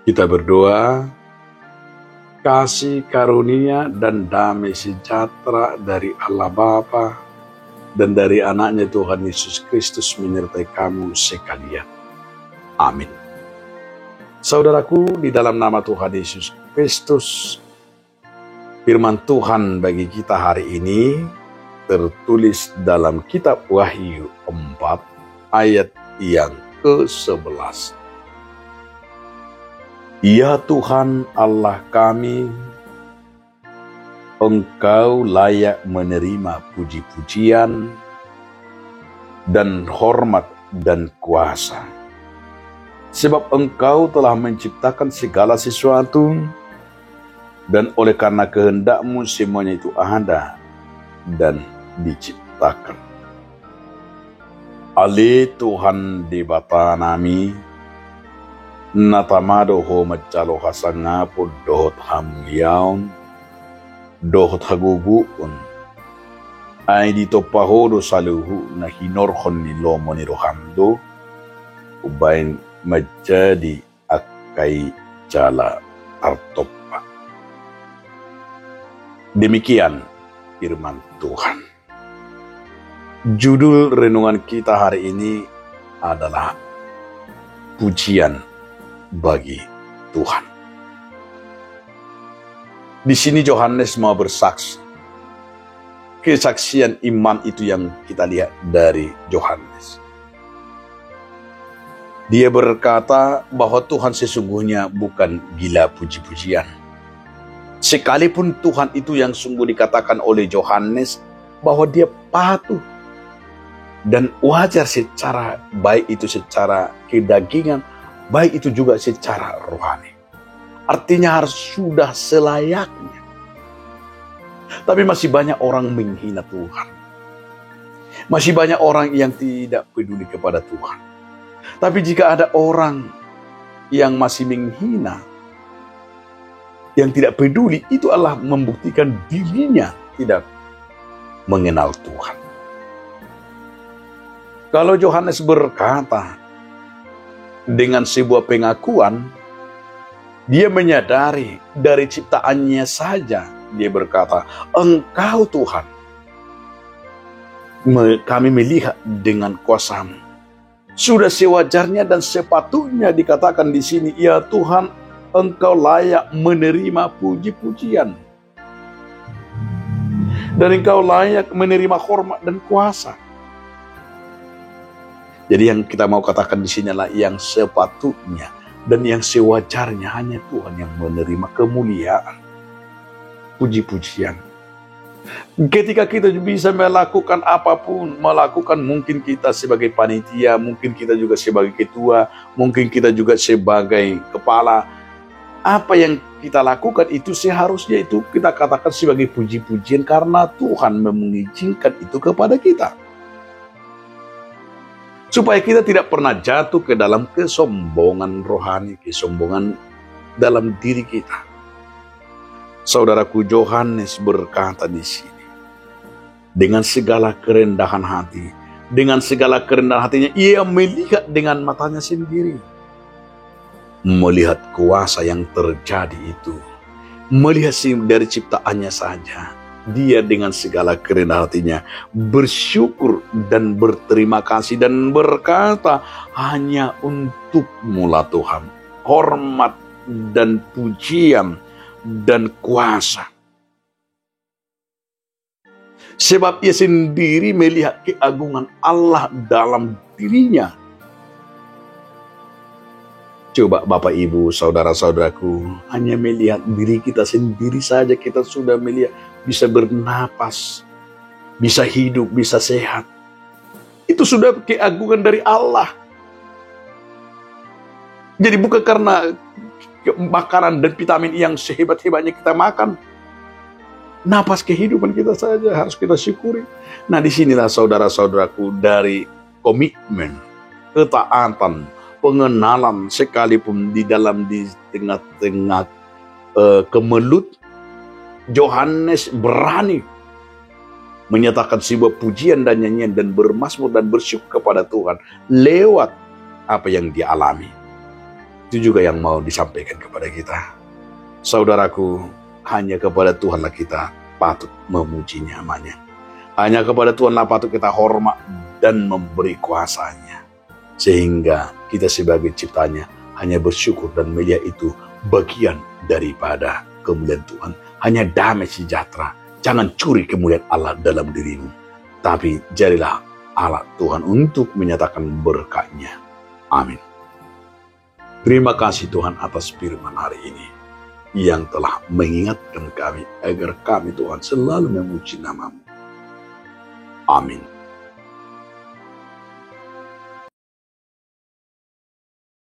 Kita berdoa, kasih karunia dan damai sejahtera dari Allah Bapa dan dari anaknya Tuhan Yesus Kristus menyertai kamu sekalian. Amin. Saudaraku, di dalam nama Tuhan Yesus Kristus, firman Tuhan bagi kita hari ini tertulis dalam kitab Wahyu 4 ayat yang ke-11. Ya Tuhan Allah kami, Engkau layak menerima puji-pujian dan hormat dan kuasa. Sebab Engkau telah menciptakan segala sesuatu, dan oleh karena kehendak-Mu semuanya itu ada dan diciptakan. Ale Tuhan di bata nami, natamado ho macalo hasanga po dohot hamyaon, dohot haguguun, ay dito pahodo saluhu na hinorhon ni lomo ni rohamdo, ubayin menjadi akai jala artopa. Demikian firman Tuhan. Judul renungan kita hari ini adalah pujian bagi Tuhan. Di sini Yohanes mau bersaksi. Kesaksian iman itu yang kita lihat dari Yohanes. Dia berkata bahwa Tuhan sesungguhnya bukan gila puji-pujian. Sekalipun Tuhan itu yang sungguh dikatakan oleh Yohanes bahwa dia patuh dan wajar secara baik itu secara kedagingan, baik itu juga secara rohani. Artinya harus sudah selayaknya. Tapi masih banyak orang menghina Tuhan. Masih banyak orang yang tidak peduli kepada Tuhan. Tapi jika ada orang yang masih menghina, yang tidak peduli, itu adalah membuktikan dirinya tidak mengenal Tuhan. Kalau Yohanes berkata, dengan sebuah pengakuan, dia menyadari dari ciptaannya saja, dia berkata, Engkau Tuhan, kami melihat dengan kuasa-Mu. Sudah sewajarnya dan sepatutnya dikatakan di sini, ya Tuhan, Engkau layak menerima puji-pujian. Dan Engkau layak menerima hormat dan kuasa. Jadi yang kita mau katakan di sini adalah yang sepatutnya dan yang sewajarnya hanya Tuhan yang menerima kemuliaan, puji-pujian. Ketika kita bisa melakukan apapun, melakukan mungkin kita sebagai panitia, mungkin kita juga sebagai ketua, mungkin kita juga sebagai kepala, apa yang kita lakukan itu seharusnya itu kita katakan sebagai puji-pujian karena Tuhan mengizinkan itu kepada kita. Supaya kita tidak pernah jatuh ke dalam kesombongan rohani, kesombongan dalam diri kita. Saudaraku, Yohanes berkata di sini, dengan segala kerendahan hati, dengan segala kerendahan hatinya, ia melihat dengan matanya sendiri. Melihat kuasa yang terjadi itu, melihat dari ciptaannya saja. Dia dengan segala kerendahan hatinya bersyukur dan berterima kasih dan berkata, hanya untuk-Mu lah Tuhan, hormat dan pujian dan kuasa. Sebab ia sendiri melihat keagungan Allah dalam dirinya. Coba Bapak Ibu, saudara-saudaraku, hanya melihat diri kita sendiri saja kita sudah melihat bisa bernapas, bisa hidup, bisa sehat. Itu sudah keagungan dari Allah. Jadi bukan karena makanan dan vitamin yang sehebat-hebatnya kita makan. Napas kehidupan kita saja harus kita syukuri. Nah, disinilah saudara-saudaraku dari komitmen, ketaatan, pengenalan sekalipun di tengah-tengah kemelut, Yohanes berani menyatakan sebuah pujian dan nyanyian dan bermazmur dan bersyukur kepada Tuhan lewat apa yang dia alami. Itu juga yang mau disampaikan kepada kita. Saudaraku, hanya kepada Tuhanlah kita patut memuji namanya. Hanya kepada Tuhanlah patut kita hormat dan memberi kuasanya. Sehingga kita sebagai ciptanya hanya bersyukur dan melihat itu bagian daripada kemuliaan Tuhan. Hanya damai sejahtera. Jangan curi kemuliaan Allah dalam dirimu. Tapi jadilah alat Tuhan untuk menyatakan berkat-Nya. Amin. Terima kasih Tuhan atas firman hari ini yang telah mengingatkan kami agar kami Tuhan selalu memuji nama-Mu. Amin.